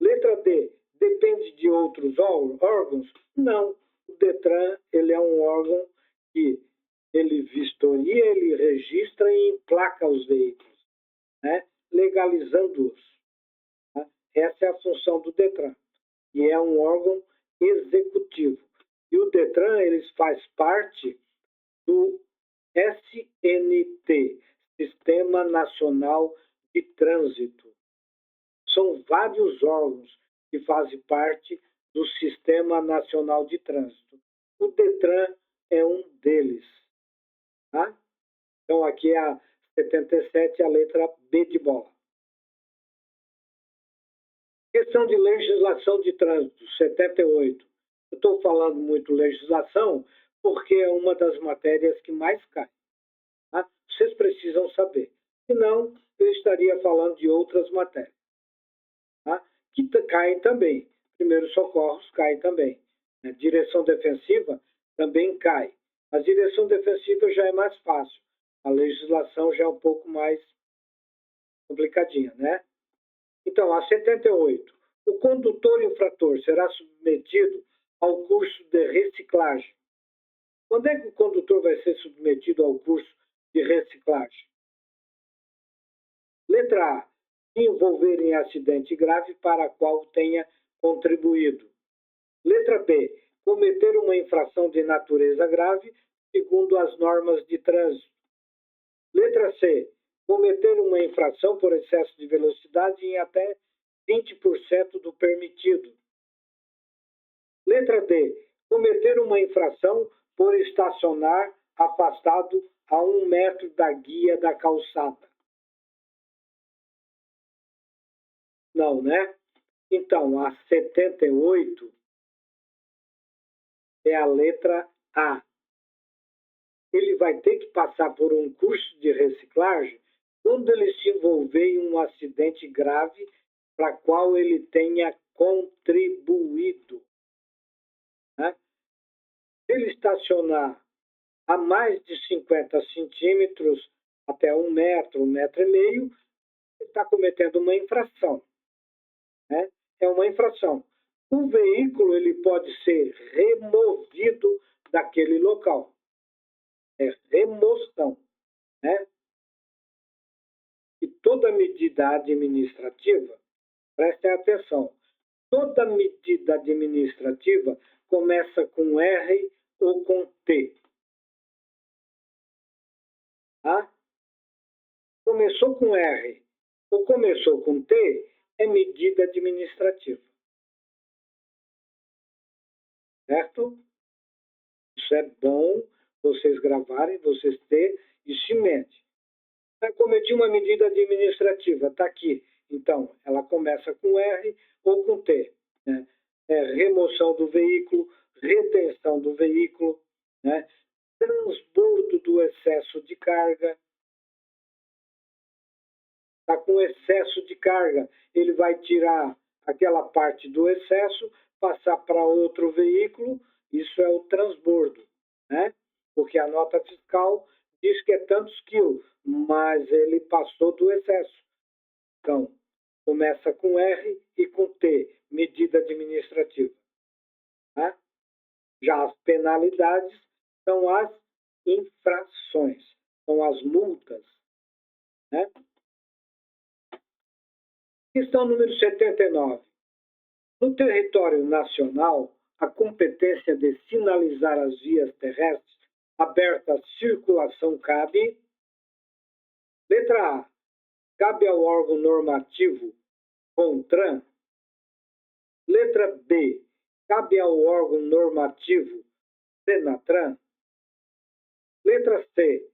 Letra D, depende de outros órgãos? Não. O DETRAN, ele é um órgão que ele vistoria, ele registra e emplaca os veículos, né? Legalizando-os. Tá? Essa é a função do DETRAN. E é um órgão executivo. E o DETRAN, ele faz parte do SNT, Sistema Nacional de Trânsito. São vários órgãos que fazem parte do Sistema Nacional de Trânsito. O DETRAN é um deles. Tá? Então, aqui é a 77, a letra B de bola. Questão de legislação de trânsito, 78. Eu estou falando muito legislação porque é uma das matérias que mais cai. Tá? Vocês precisam saber. Senão, eu estaria falando de outras matérias. Tá? Que caem também. Primeiros socorros caem também. Né? Direção defensiva também cai. A direção defensiva já é mais fácil. A legislação já é um pouco mais complicadinha, né? Então, a 78. O condutor infrator será submetido ao curso de reciclagem. Quando é que o condutor vai ser submetido ao curso de reciclagem? Letra A. Se envolver em acidente grave para qual tenha contribuído. Letra B. Cometer uma infração de natureza grave segundo as normas de trânsito. Letra C. Cometer uma infração por excesso de velocidade em até 20% do permitido. Letra D. Cometer uma infração por estacionar afastado a 1 metro da guia da calçada. Não, né? Então, a 78 é a letra A. Ele vai ter que passar por um curso de reciclagem quando ele se envolver em um acidente grave para qual ele tenha contribuído. Né? Se ele estacionar a mais de 50 centímetros, até 1 metro, 1,5 metros, ele está cometendo uma infração. Né? É uma infração. O veículo ele pode ser removido daquele local. É remoção. Né? E toda medida administrativa, prestem atenção, toda medida administrativa começa com R ou com T. Tá? Começou com R ou começou com T, é medida administrativa. Certo? Isso é bom vocês gravarem, vocês terem isso em mente. Eu cometi uma medida administrativa, está aqui. Então, ela começa com R ou com T. Né? É remoção do veículo, retenção do veículo, né? Transbordo do excesso de carga. Está com excesso de carga, ele vai tirar aquela parte do excesso, passar para outro veículo, isso é o transbordo, né? Porque a nota fiscal diz que é tantos quilos, mas ele passou do excesso. Então, começa com R e com T, medida administrativa. Né? Já as penalidades são as infrações, são as multas. Né? Questão número 79. No território nacional, a competência de sinalizar as vias terrestres abertas à circulação cabe. Letra A. Cabe ao órgão normativo CONTRAN. Letra B. Cabe ao órgão normativo SENATRAN. Letra C.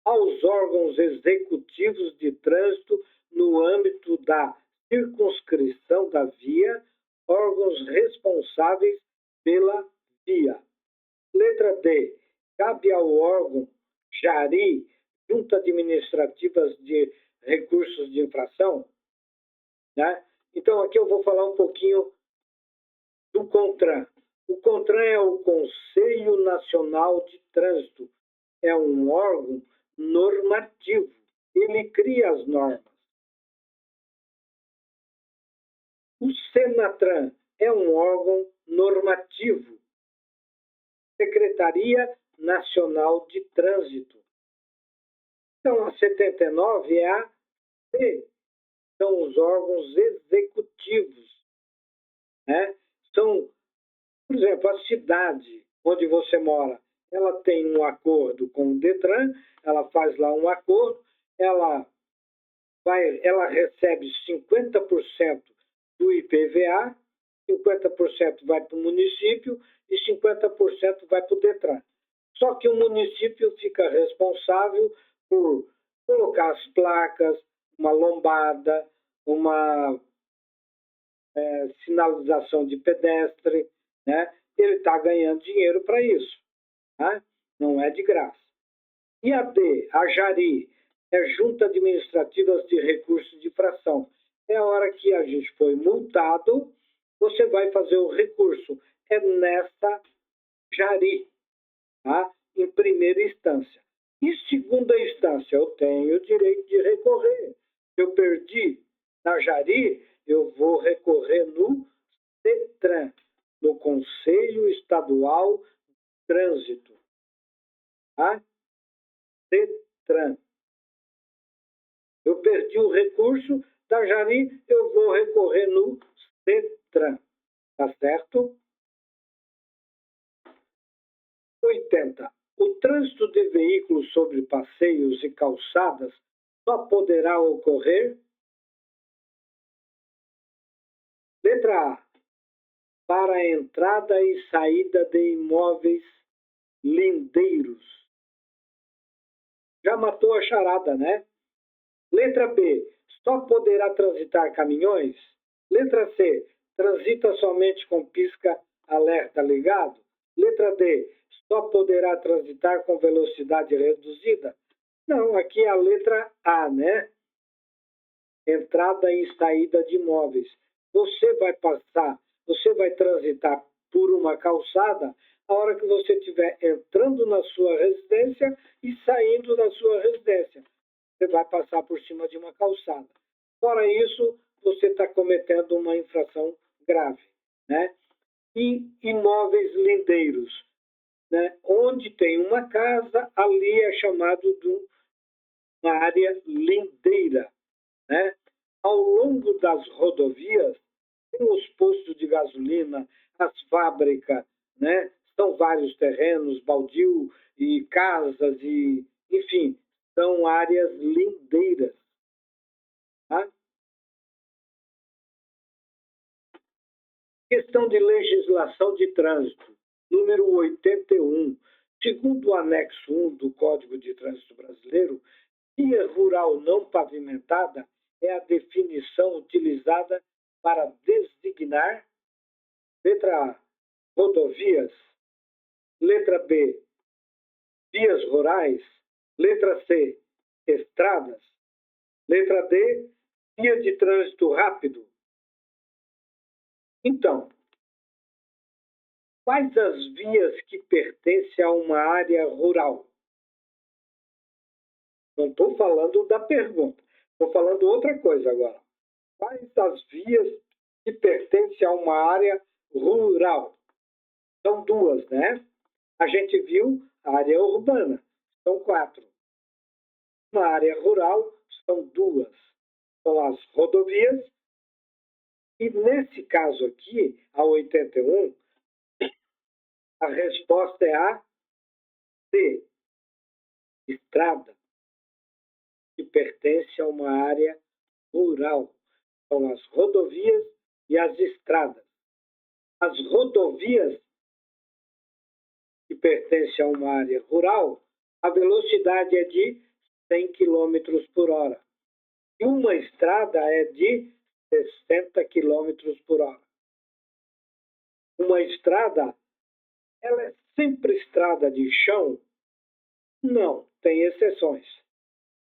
Aos órgãos executivos de trânsito no âmbito da circunscrição da via, órgãos responsáveis pela via. Letra D. Cabe ao órgão JARI, Junta Administrativa de Recursos de Infração, né? Então, aqui eu vou falar um pouquinho do CONTRAN. O CONTRAN é o Conselho Nacional de Trânsito. É um órgão normativo. Ele cria as normas. O SENATRAN é um órgão normativo. Secretaria Nacional de Trânsito. Então, a 79 é a C. São os órgãos executivos, né? São, por exemplo, a cidade onde você mora, ela tem um acordo com o DETRAN, ela faz lá um acordo, ela recebe 50% do IPVA, 50% vai para o município e 50% vai para o DETRAN. Só que o município fica responsável por colocar as placas, uma lombada, uma sinalização de pedestre, né? Ele está ganhando dinheiro para isso, tá? Não é de graça. E a D, a JARI, é Junta Administrativa de Recursos de Infração. É a hora que a gente foi multado, você vai fazer o recurso. É nessa JARI, tá? Em primeira instância. Em segunda instância, eu tenho o direito de recorrer. Eu perdi na JARI, eu vou recorrer no CETRAN, no Conselho Estadual de Trânsito. Tá? CETRAN. Eu perdi o recurso da JARI, eu vou recorrer no CETRAN. Tá certo? 80. O trânsito de veículos sobre passeios e calçadas só poderá ocorrer. Letra A. Para a entrada e saída de imóveis lindeiros. Já matou a charada, né? Letra B. Só poderá transitar caminhões. Letra C. Transita somente com pisca-alerta ligado. Letra D. Só poderá transitar com velocidade reduzida. Não, aqui é a letra A, né? Entrada e saída de imóveis. Você vai transitar por uma calçada a hora que você estiver entrando na sua residência e saindo da sua residência. Você vai passar por cima de uma calçada. Fora isso, você está cometendo uma infração grave, né? E imóveis lindeiros, né? Onde tem uma casa, ali é chamado de uma área lindeira, né? Ao longo das rodovias, tem os postos de gasolina, as fábricas, né? São vários terrenos, baldio e casas, e, enfim, são áreas lindeiras. Tá? Questão de legislação de trânsito, número 81. Segundo o anexo 1 do Código de Trânsito Brasileiro, via rural não pavimentada é a definição utilizada para designar, letra A, rodovias, letra B, vias rurais, letra C, estradas, letra D, via de trânsito rápido. Então, quais as vias que pertencem a uma área rural? Não estou falando da pergunta, estou falando outra coisa agora. Quais as vias que pertencem a uma área rural? São duas, né? A gente viu a área urbana, são 4. Na área rural, são 2. São as rodovias. E nesse caso aqui, a 81, a resposta é a C, estrada, que pertence a uma área rural. São as rodovias e as estradas. As rodovias, que pertencem a uma área rural, a velocidade é de 100 km por hora. E uma estrada é de 60 quilômetros por hora. Uma estrada, ela é sempre estrada de chão? Não, tem exceções.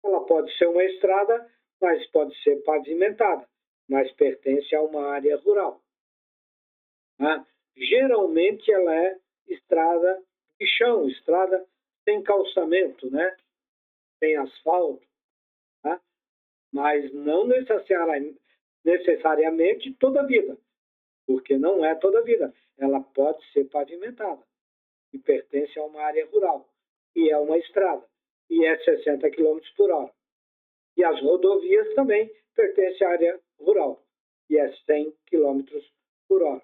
Ela pode ser uma estrada, mas pode ser pavimentada, mas pertence a uma área rural. Tá? Geralmente ela é estrada de chão, estrada sem calçamento, né? Sem asfalto, tá? Mas não necessariamente toda a vida, porque não é toda a vida. Ela pode ser pavimentada e pertence a uma área rural, e é uma estrada, e é 60 quilômetros por hora. E as rodovias também pertencem à área rural, e é 100 quilômetros por hora.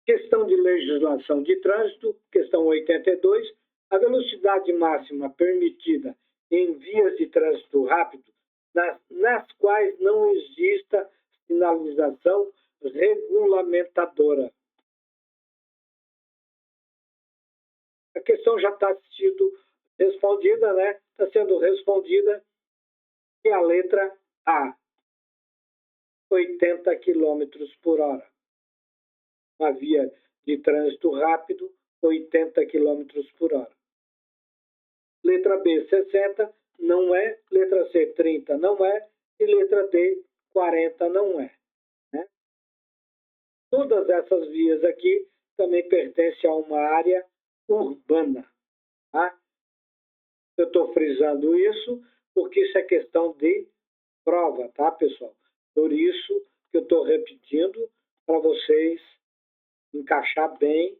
Questão de legislação de trânsito, questão 82, a velocidade máxima permitida em vias de trânsito rápido, nas quais não exista sinalização regulamentadora. A questão já está sendo respondida, né? Está sendo respondida e a letra A, 80 quilômetros por hora. Uma via de trânsito rápido, 80 quilômetros por hora. Letra B, 60, não é. Letra C, 30, não é. E letra D, 40, não é. Né? Todas essas vias aqui também pertencem a uma área urbana. Tá? Eu estou frisando isso porque isso é questão de prova, tá, pessoal? Por isso que eu estou repetindo para vocês encaixar bem,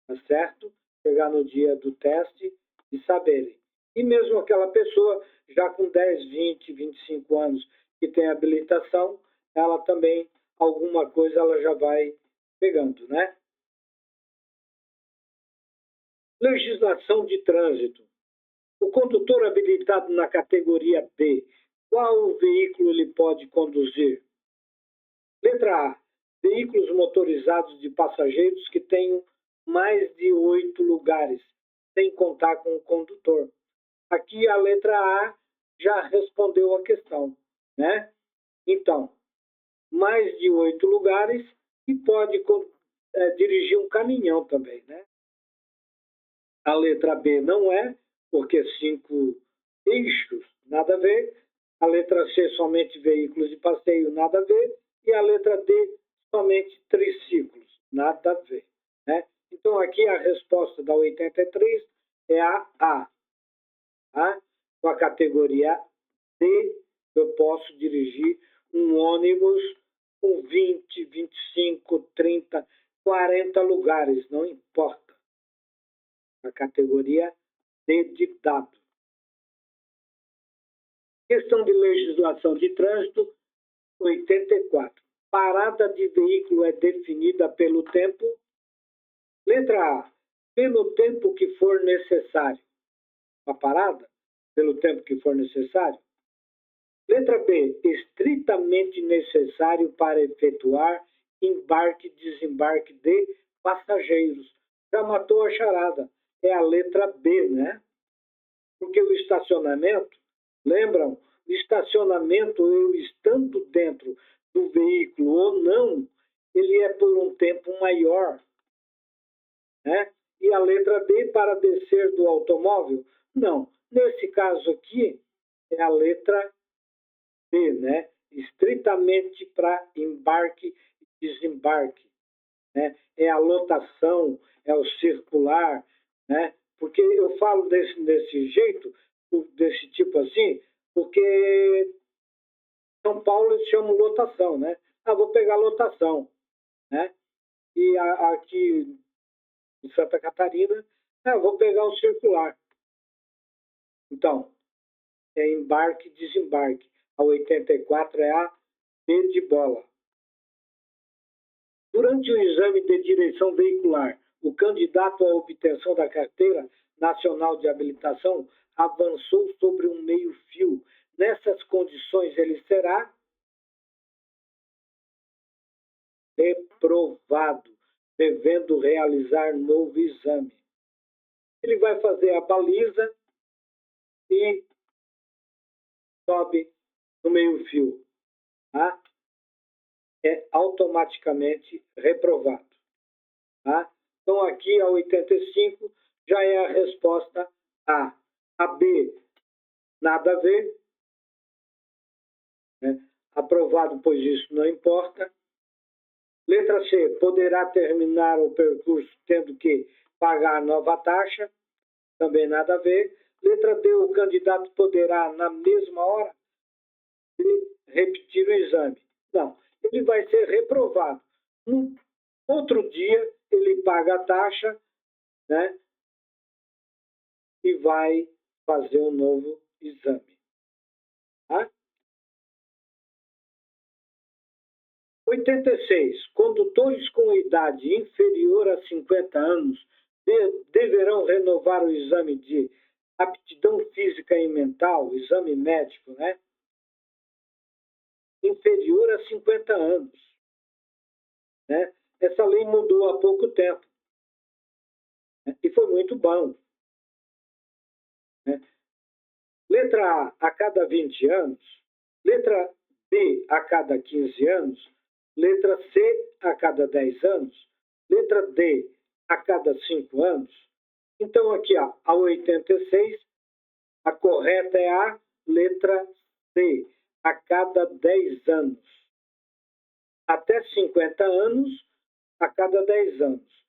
tá certo? Chegar no dia do teste e saberem. E mesmo aquela pessoa já com 10, 20, 25 anos que tem habilitação, ela também, alguma coisa ela já vai pegando, né? Legislação de trânsito. O condutor habilitado na categoria B, qual veículo ele pode conduzir? Letra A. Veículos motorizados de passageiros que tenham mais de 8 lugares, sem contar com o condutor. Aqui a letra A já respondeu a questão, né? Então, mais de 8 lugares e pode dirigir um caminhão também, né? A letra B não é, porque 5 eixos, nada a ver. A letra C, somente veículos de passeio, nada a ver. E a letra D, somente triciclos, nada a ver. Né? Então, aqui a resposta da 83 é a A. Tá? Com a categoria D, eu posso dirigir um ônibus com 20, 25, 30, 40 lugares, não importa. A categoria D de dado. Questão de legislação de trânsito, 84. Parada de veículo é definida pelo tempo. Letra A, pelo tempo que for necessário. A parada, pelo tempo que for necessário. Letra B, estritamente necessário para efetuar embarque e desembarque de passageiros. Já matou a charada. É a letra B, né? Porque o estacionamento, lembram? O estacionamento, eu estando dentro do veículo ou não, ele é por um tempo maior. Né? E a letra D, para descer do automóvel? Não. Nesse caso aqui, é a letra B, né? Estritamente para embarque e desembarque. Né? É a lotação, é o circular, né? Porque eu falo desse jeito, desse tipo assim, porque São Paulo eles chamam lotação, né? Ah, vou pegar lotação, né? E aqui em Santa Catarina, vou pegar o circular. Então, é embarque e desembarque. A 84 é a B de bola. Durante o exame de direção veicular, o candidato à obtenção da Carteira Nacional de Habilitação avançou sobre um meio-fio. Nessas condições, ele será reprovado, devendo realizar novo exame. Ele vai fazer a baliza e sobe no meio-fio, tá? É automaticamente reprovado. Tá? Então, aqui a 85 já é a resposta A. A B, nada a ver. Né? Aprovado, pois isso não importa. Letra C, poderá terminar o percurso tendo que pagar nova taxa. Também nada a ver. Letra D, o candidato poderá, na mesma hora, repetir o exame. Não, ele vai ser reprovado. No outro dia, ele paga a taxa, né? E vai fazer um novo exame. Tá? 86. Condutores com idade inferior a 50 anos deverão renovar o exame de aptidão física e mental, exame médico, né? Inferior a 50 anos. Né? Essa lei mudou há pouco tempo. Né? E foi muito bom. Né? Letra A cada 20 anos. Letra B a cada 15 anos. Letra C a cada 10 anos. Letra D a cada 5 anos. Então, aqui, ó, a 86, a correta é a letra C, a cada 10 anos. Até 50 anos, a cada 10 anos.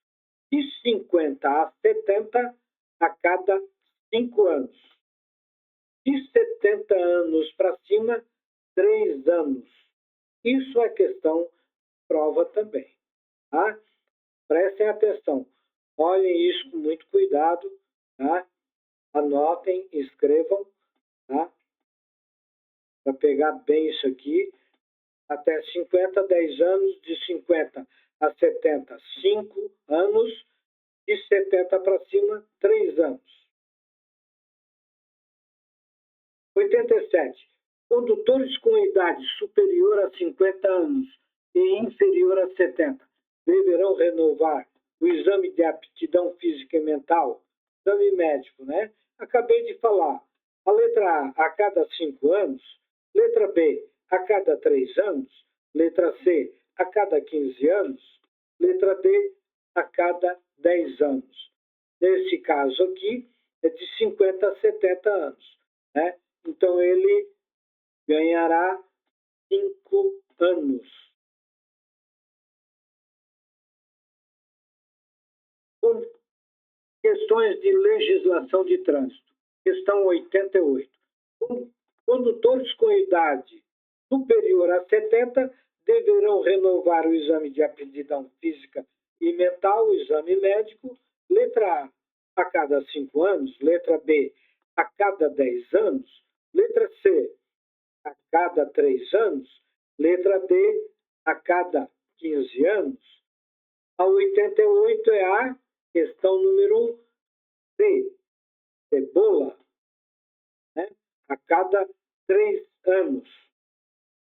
De 50 a 70, a cada 5 anos. De 70 anos para cima, 3 anos. Isso é questão prova também. Tá? Prestem atenção. Olhem isso com muito cuidado. Tá? Anotem, escrevam. Tá? Para pegar bem isso aqui. Até 50, 10 anos. De 50 a 70, 5 anos. De 70 para cima, 3 anos. 87. Condutores com idade superior a 50 anos e inferior a 70 deverão renovar o exame de aptidão física e mental, exame médico, né? Acabei de falar. A letra A cada 5 anos, letra B a cada 3 anos, letra C a cada 15 anos, letra D a cada 10 anos. Nesse caso aqui, é de 50 a 70 anos, né? Então, ele ganhará 5 anos. Com questões de legislação de trânsito. Questão 88. Condutores com idade superior a 70 deverão renovar o exame de aptidão física e mental, o exame médico, letra A cada 5 anos, letra B a cada 10 anos, letra C a cada 3 anos, letra D a cada 15 anos. A 88 é a questão número C, cebola, né? A cada 3 anos.